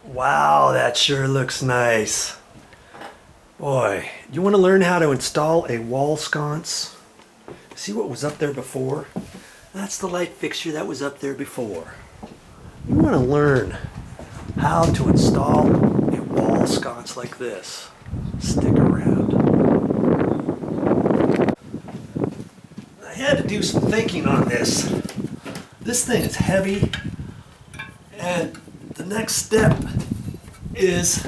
Wow, that sure looks nice. Boy, you want to learn how to install a wall sconce? See what was up there before? That's the light fixture that was up there before. You want to learn how to install a wall sconce like this. Stick around. I had to do some thinking on this. This thing is heavy, and the next step is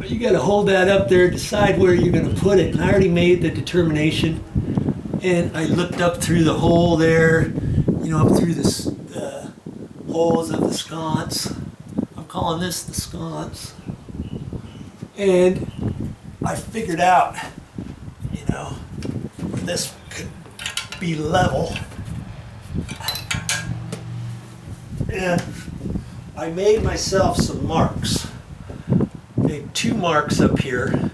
you got to hold that up there, decide where you're going to put it. And I already made the determination, and I looked up through the hole there, you know, up through the holes of the sconce. I'm calling this the sconce. And I figured out, you know, where this could be level. And I made myself some marks. Made 2 marks up here.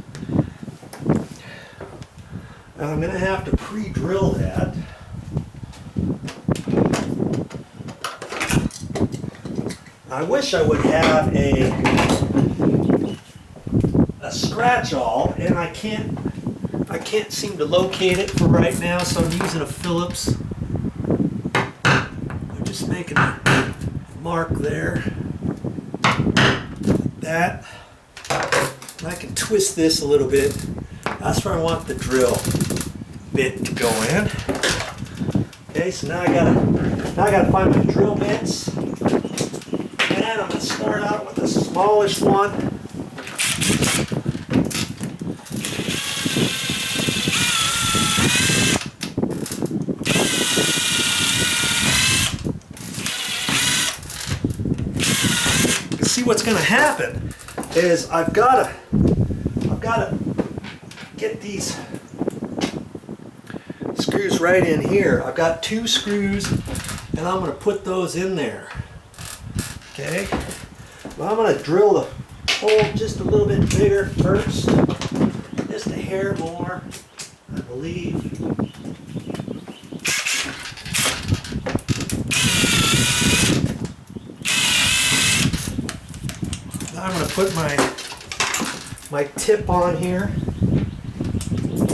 Now I'm going to have to pre-drill that. I wish I would have a scratch-all, and I can't seem to locate it for right now, so I'm using a Phillips. I'm just making a mark there, like that. And I can twist this a little bit. That's where I want the drill bit to go in. Okay, so now I gotta find my drill bits, and I'm gonna start out with the smallest one. See what's going to happen is I've got to get these screws right in here. I've got 2 screws, and I'm going to put those in there. Okay, well, I'm going to drill the hole just a little bit bigger first, just a hair more, I believe. I'm going to put my tip on here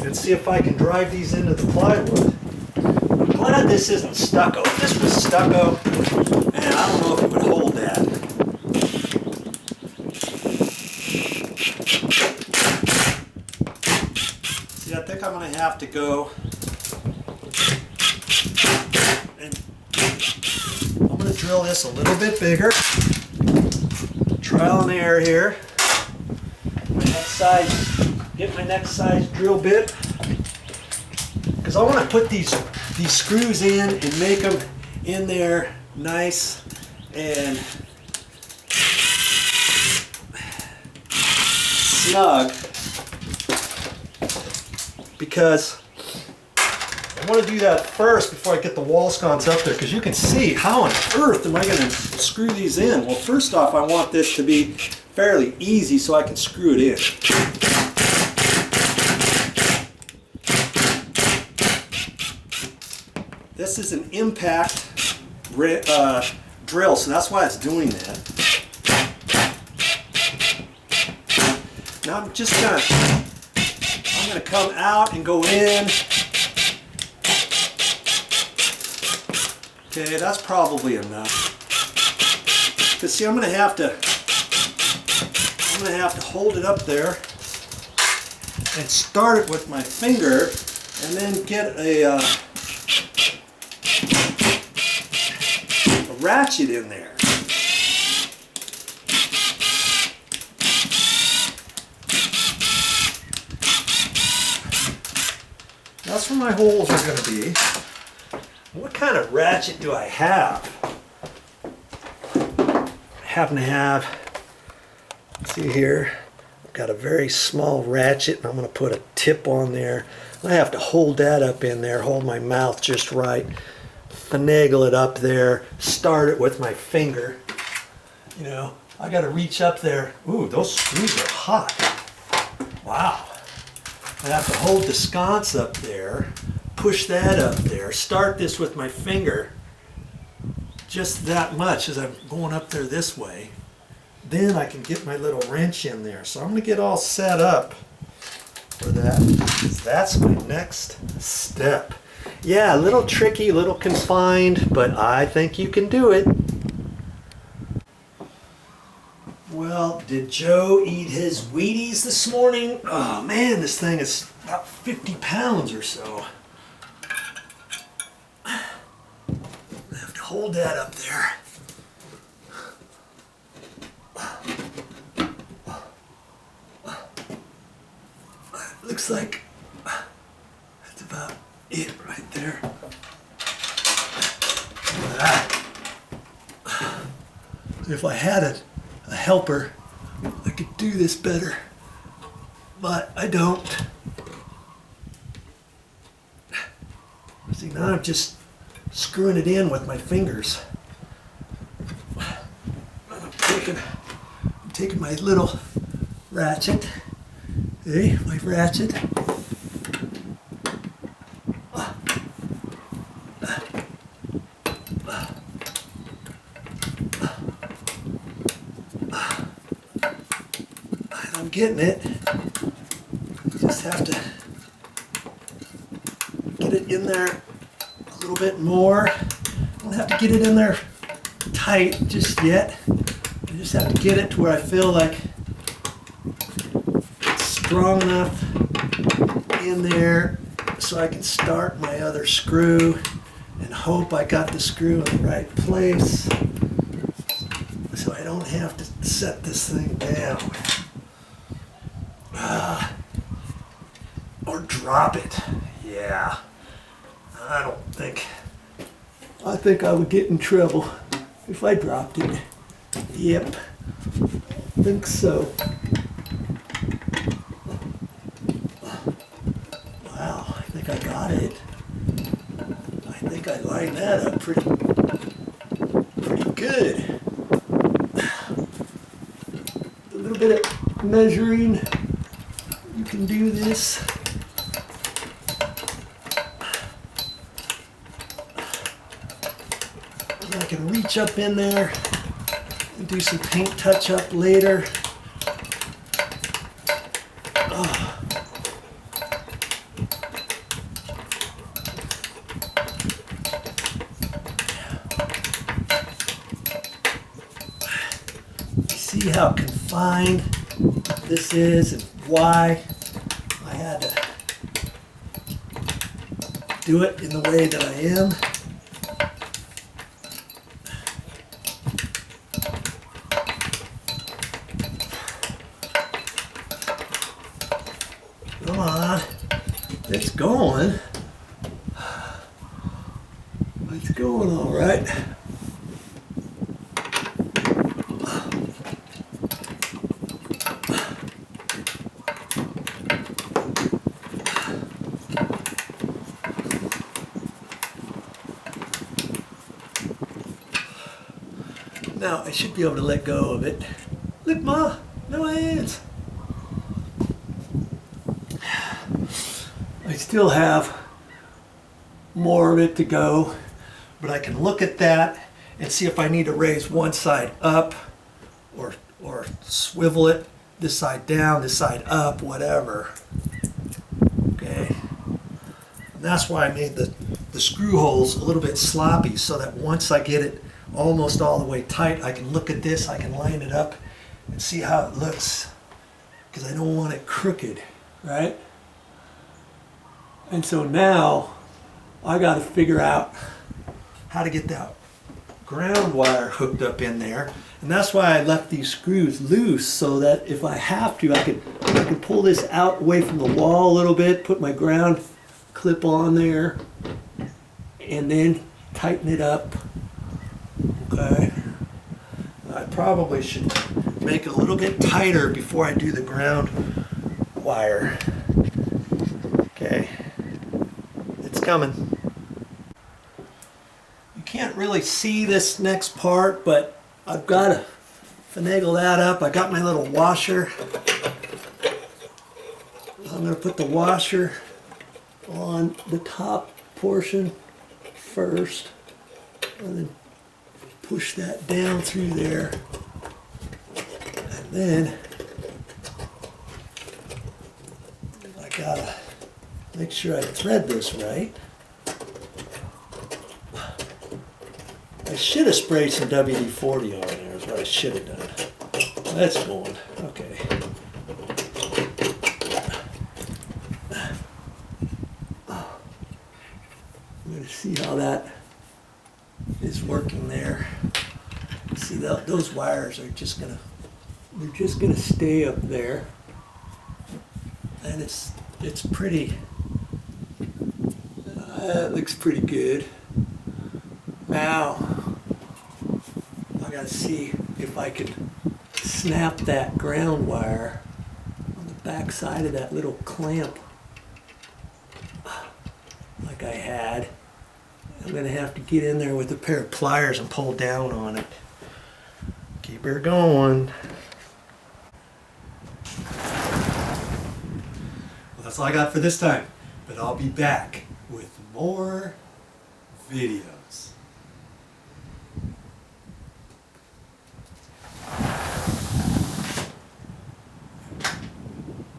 and see if I can drive these into the plywood. I'm glad this isn't stucco. If this was stucco, man, I don't know if it would hold that. See, I think I'm going to have to go and I'm going to drill this a little bit bigger. Trial and error here. Get my next size drill bit, because I want to put these screws in and make them in there nice and snug, because I want to do that first before I get the wall sconce up there, because you can see how on earth am I going to screw these in. Well, first off, I want this to be fairly easy so I can screw it in. This is an impact drill, so that's why it's doing that. Now I'm gonna come out and go in. Okay, that's probably enough. Because see, I'm gonna have to hold it up there and start it with my finger, and then get a ratchet in there. That's where my holes are going to be. What kind of ratchet do I have? I happen to have, see here, I've got a very small ratchet, and I'm going to put a tip on there. I have to hold that up in there, hold my mouth just right, finagle it up there, start it with my finger. You know, I got to reach up there. Ooh, those screws are hot. Wow. I have to hold the sconce up there, push that up there, start this with my finger, just that much as I'm going up there this way. Then I can get my little wrench in there. So I'm going to get all set up for that, because that's my next step. Yeah, a little tricky, a little confined, but I think you can do it. Well, did Joe eat his Wheaties this morning? Oh man, this thing is about 50 pounds or so. I have to hold that up there. Looks like that's about it right there. If I had a helper, I could do this better, but I don't. See, now I'm just screwing it in with my fingers. I'm taking my little ratchet. See, my ratchet. I'm getting it. Just have to get it in there a little bit more. I don't have to get it in there tight just yet. I just have to get it to where I feel like it's strong enough in there so I can start my other screw and hope I got the screw in the right place so I don't have to set this thing down. Or drop it. Yeah. I think I would get in trouble if I dropped it. Yep. I think so. Wow, I think I got it. I think I lined that up pretty good. A little bit of measuring. You can do this. And I can reach up in there and do some paint touch up later. Oh. See how confined this is and why I had to do it in the way that I am. Come on, it's going. It's going all right. Now I should be able to let go of it. Look, Ma, no hands. I still have more of it to go, but I can look at that and see if I need to raise one side up or swivel it, this side down, this side up, whatever. Okay. And that's why I made the screw holes a little bit sloppy, so that once I get it almost all the way tight, I can look at this, I can line it up and see how it looks, because I don't want it crooked, right? And so now I got to figure out how to get that ground wire hooked up in there, and that's why I left these screws loose, so that if I have to, I can pull this out away from the wall a little bit, put my ground clip on there, and then tighten it up. Okay. I probably should make it a little bit tighter before I do the ground wire. Okay. It's coming. You can't really see this next part, but I've got to finagle that up. I got my little washer. I'm going to put the washer on the top portion first, and then push that down through there. And then I gotta make sure I thread this right. I should have sprayed some WD-40 on there is what I should have done. That's going. Okay. I'm going to see how that is working there. See, those wires are just going to, they're just going to stay up there. And it's pretty, it looks pretty good. Now, I got to see if I can snap that ground wire on the back side of that little clamp like I had. I'm going to have to get in there with a pair of pliers and pull down on it. Keep her going. Well, that's all I got for this time, but I'll be back with more video.